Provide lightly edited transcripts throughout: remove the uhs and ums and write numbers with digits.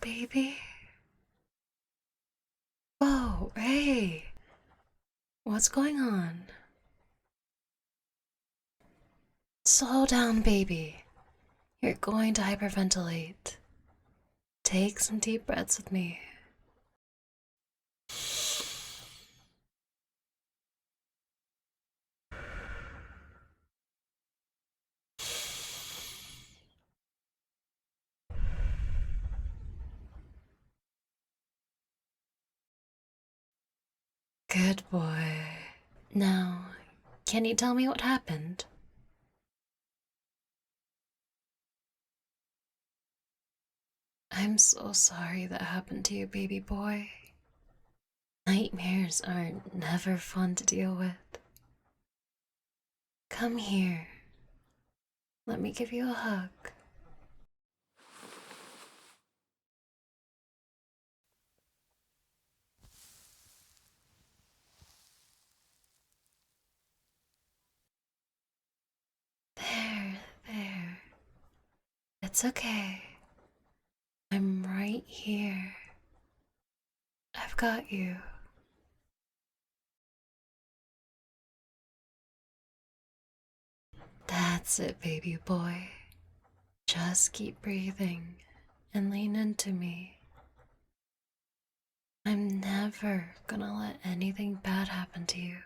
Baby? Whoa, hey! What's going on? Slow down, baby. You're going to hyperventilate. Take some deep breaths with me. Good boy. Now, can you tell me what happened? I'm so sorry that happened to you, baby boy. Nightmares are never fun to deal with. Come here. Let me give you a hug. There. It's okay. I'm right here. I've got you. That's it, baby boy. Just keep breathing and lean into me. I'm never gonna let anything bad happen to you.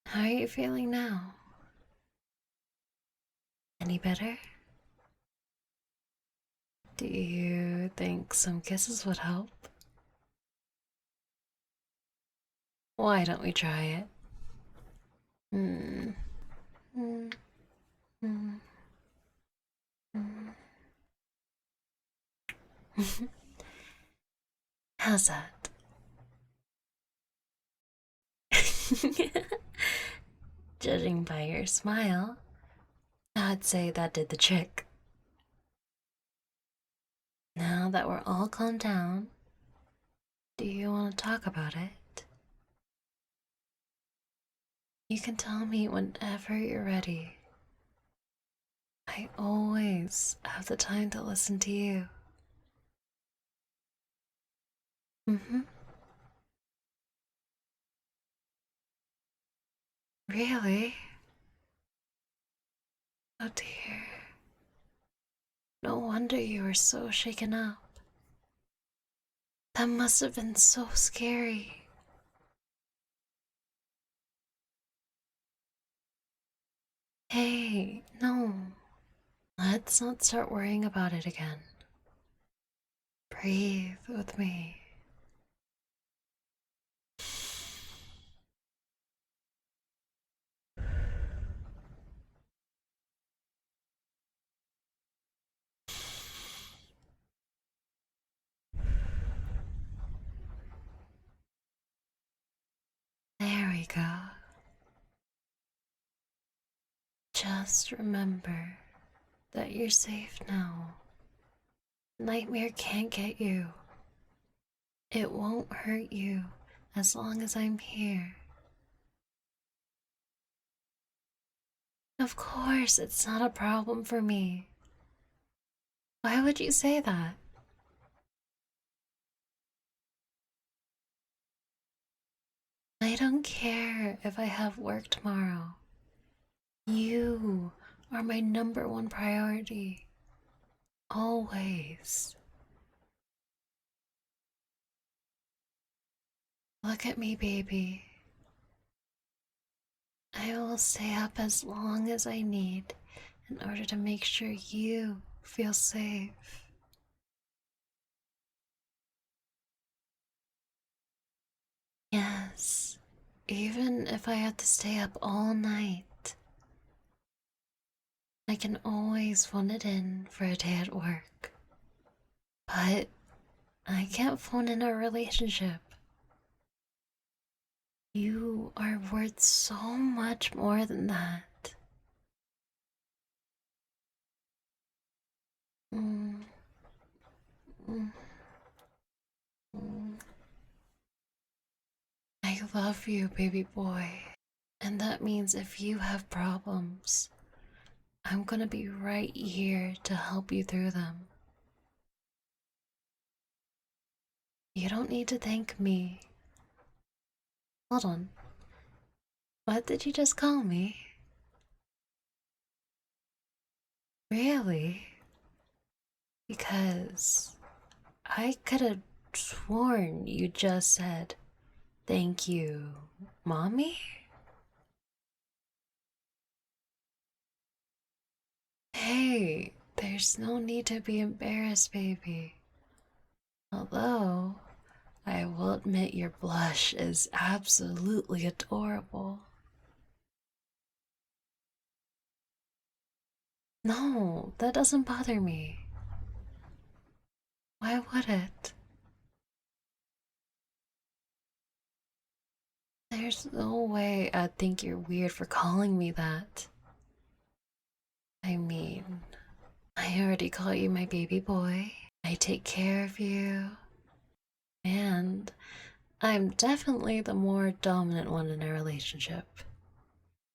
How are you feeling now? Any better? Do you think some kisses would help? Why don't we try it? Mm. Mm. Mm. Mm. How's that? Judging by your smile, I'd say that did the trick. Now that we're all calmed down, do you want to talk about it? You can tell me whenever you're ready. I always have the time to listen to you. Mm-hmm. Really? Oh dear. No wonder you were so shaken up. That must have been so scary. Hey, no. Let's not start worrying about it again. Breathe with me. There we go. Just remember that you're safe now. Nightmare can't get you. It won't hurt you as long as I'm here. Of course, it's not a problem for me. Why would you say that? I don't care if I have work tomorrow. You are my #1 priority. Always. Look at me, baby. I will stay up as long as I need in order to make sure you feel safe. Yes, even if I have to stay up all night, I can always phone it in for a day at work. But I can't phone in our relationship. You are worth so much more than that. Mm, mm, mm. I love you, baby boy. And that means if you have problems, I'm gonna be right here to help you through them. You don't need to thank me. Hold on. What did you just call me? Really? Because I could have sworn you just said, thank you, Mommy? Hey, there's no need to be embarrassed, baby. Although, I will admit your blush is absolutely adorable. No, that doesn't bother me. Why would it? There's no way I'd think you're weird for calling me that. I mean, I already call you my baby boy. I take care of you. And I'm definitely the more dominant one in our relationship.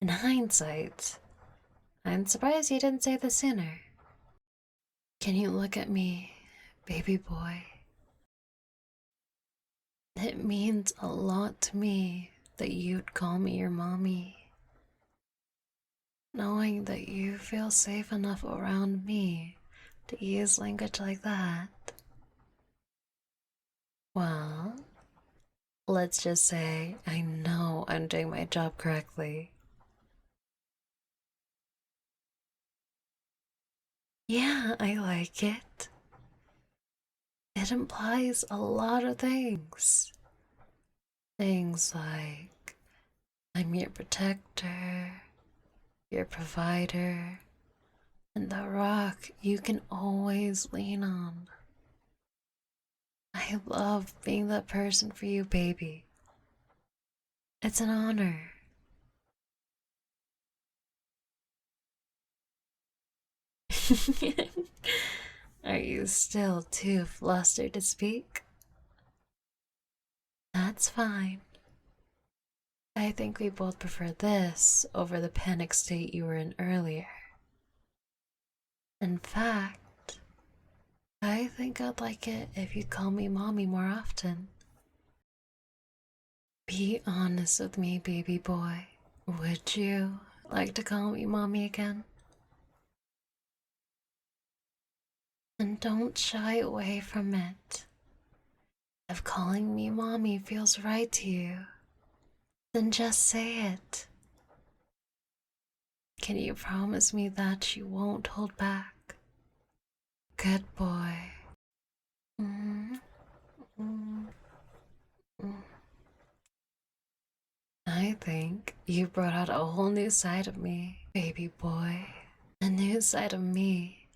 In hindsight, I'm surprised you didn't say this sooner. Can you look at me, baby boy? It means a lot to me that you'd call me your mommy. Knowing that you feel safe enough around me to use language like that. Well, let's just say I know I'm doing my job correctly. Yeah, I like it. It implies a lot of things. Things like I'm your protector, your provider, and the rock you can always lean on. I love being that person for you, baby. It's an honor. Are you still too flustered to speak? That's fine. I think we both prefer this over the panic state you were in earlier. In fact, I think I'd like it if you call me mommy more often. Be honest with me, baby boy. Would you like to call me mommy again? And don't shy away from it. If calling me mommy feels right to you, then just say it. Can you promise me that you won't hold back? Good boy. Mm, mm, mm. I think you brought out a whole new side of me, baby boy. A new side of me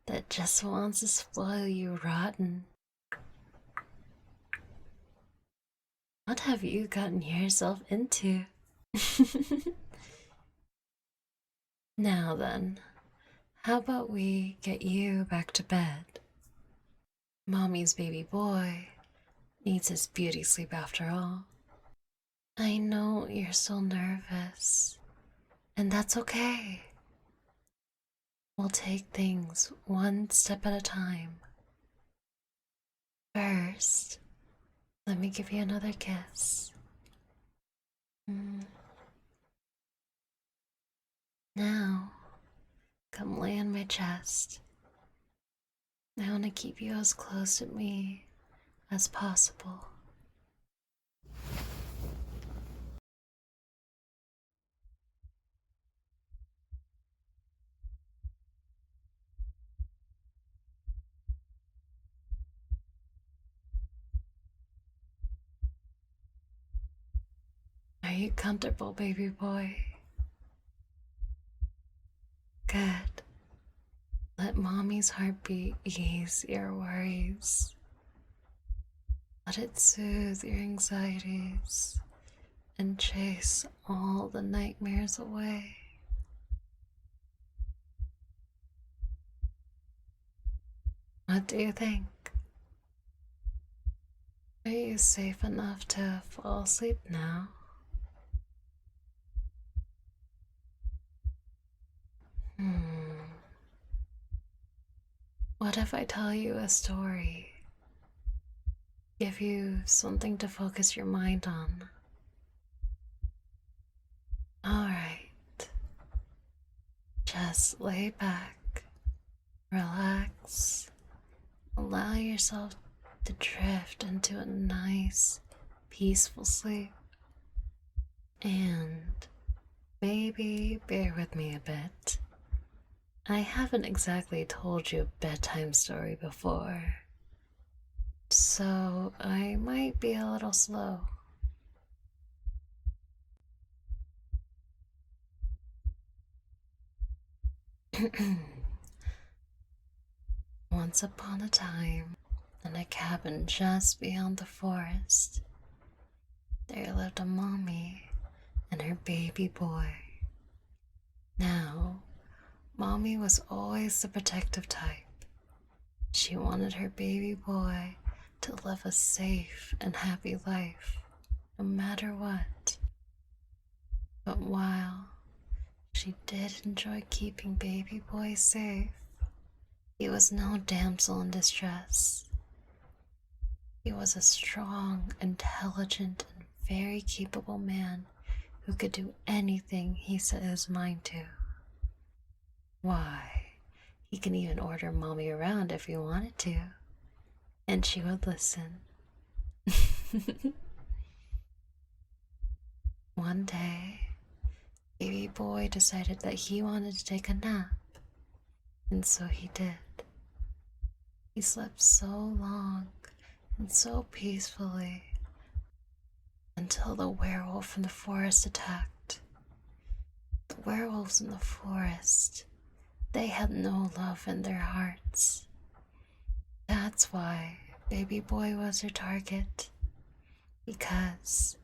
that just wants to spoil you rotten. What have you gotten yourself into? Now then, how about we get you back to bed? Mommy's baby boy needs his beauty sleep after all. I know you're so nervous, and that's okay. We'll take things one step at a time. First, let me give you another kiss. Now, come lay on my chest. I want to keep you as close to me as possible. Are you comfortable, baby boy? Good. Let mommy's heartbeat ease your worries. Let it soothe your anxieties and chase all the nightmares away. What do you think? Are you safe enough to fall asleep now? What if I tell you a story? Give you something to focus your mind on. Alright. Just lay back, relax, allow yourself to drift into a nice, peaceful sleep. And maybe bear with me a bit. I haven't exactly told you a bedtime story before, so I might be a little slow. Once upon a time, in a cabin just beyond the forest, there lived a mommy and her baby boy. Now, Mommy was always the protective type. She wanted her baby boy to live a safe and happy life, no matter what. But while she did enjoy keeping baby boy safe, he was no damsel in distress. He was a strong, intelligent, and very capable man who could do anything he set his mind to. Why, he can even order Mommy around if he wanted to, and she would listen. One day, baby boy decided that he wanted to take a nap, and so he did. He slept so long and so peacefully until the werewolf from the forest attacked. The werewolves in the forest, they had no love in their hearts. That's why baby boy was their target, because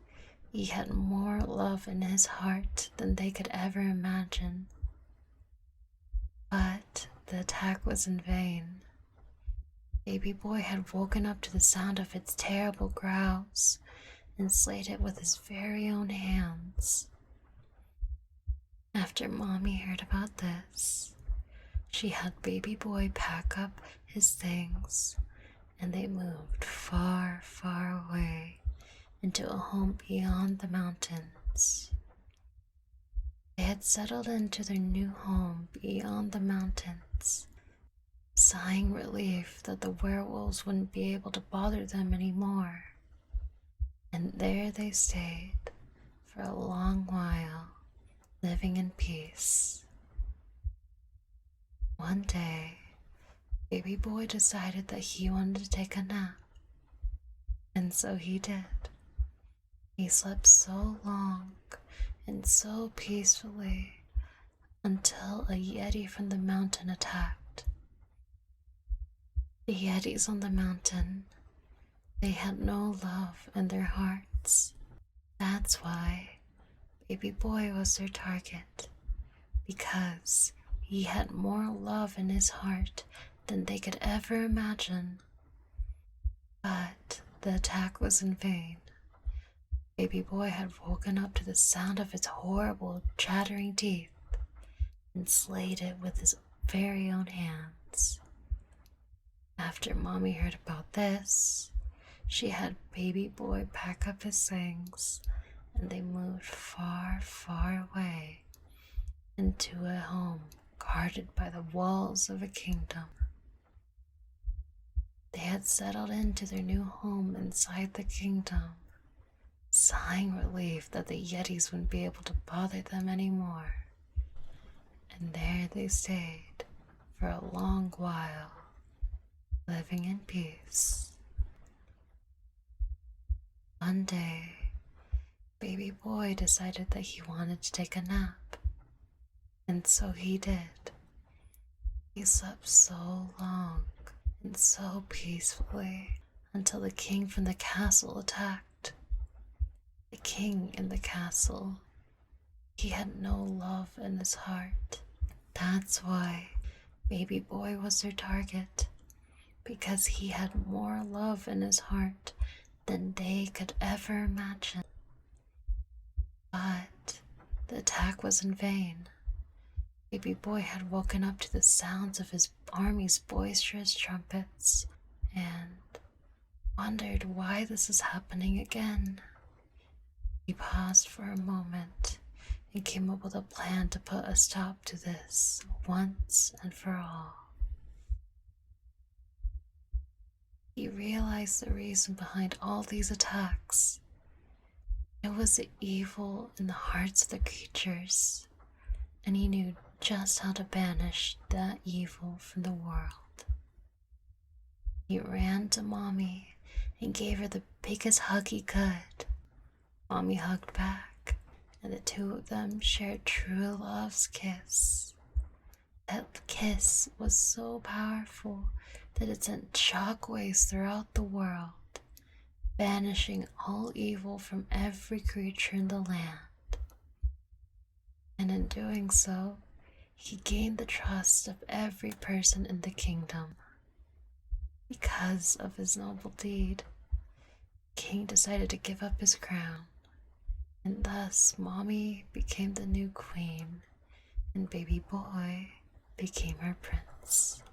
he had more love in his heart than they could ever imagine. But the attack was in vain. Baby boy had woken up to the sound of its terrible growls and slayed it with his very own hands. After Mommy heard about this, she had baby boy pack up his things, and they moved far, far away into a home beyond the mountains. They had settled into their new home beyond the mountains, sighing relief that the werewolves wouldn't be able to bother them anymore. And there they stayed for a long while, living in peace. One day, baby boy decided that he wanted to take a nap, and so he did. He slept so long and so peacefully until a yeti from the mountain attacked. The yetis on the mountain, they had no love in their hearts. That's why baby boy was their target, because he had more love in his heart than they could ever imagine. But the attack was in vain. Baby boy had woken up to the sound of its horrible chattering teeth and slayed it with his very own hands. After Mommy heard about this, she had baby boy pack up his things, and they moved far, far away into a home guarded by the walls of a kingdom. They had settled into their new home inside the kingdom, sighing relief that the yetis wouldn't be able to bother them anymore. And there they stayed for a long while, living in peace. One day, baby boy decided that he wanted to take a nap, and so he did. He slept so long and so peacefully until the king from the castle attacked. The king in the castle, he had no love in his heart. That's why baby boy was their target, because he had more love in his heart than they could ever imagine. But the attack was in vain. Baby boy had woken up to the sounds of his army's boisterous trumpets and wondered why this is happening again. He paused for a moment and came up with a plan to put a stop to this once and for all. He realized the reason behind all these attacks. It was the evil in the hearts of the creatures, and he knew just how to banish that evil from the world. He ran to Mommy and gave her the biggest hug he could. Mommy hugged back, and the two of them shared true love's kiss. That kiss was so powerful that it sent shockwaves throughout the world, banishing all evil from every creature in the land. And in doing so, he gained the trust of every person in the kingdom. Because of his noble deed, the king decided to give up his crown, and thus Mommy became the new queen, and baby boy became her prince.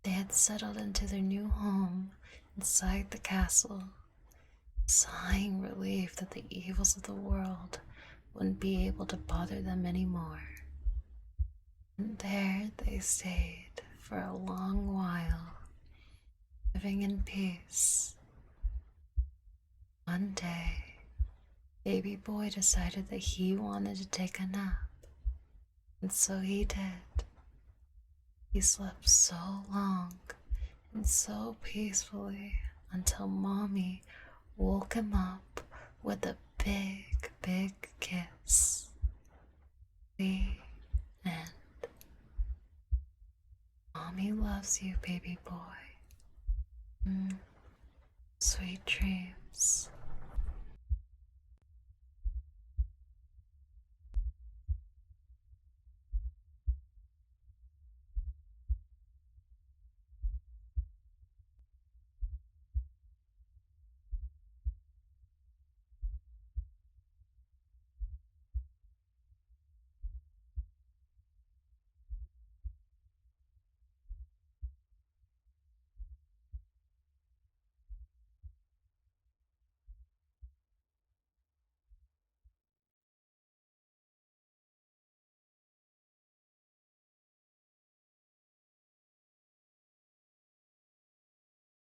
They had settled into their new home inside the castle, sighing relief that the evils of the world wouldn't be able to bother them anymore. And there they stayed for a long while, living in peace. One day, baby boy decided that he wanted to take a nap, and so he did. He slept so long and so peacefully until Mommy woke him up with a big, big kiss. The end. Mommy loves you, baby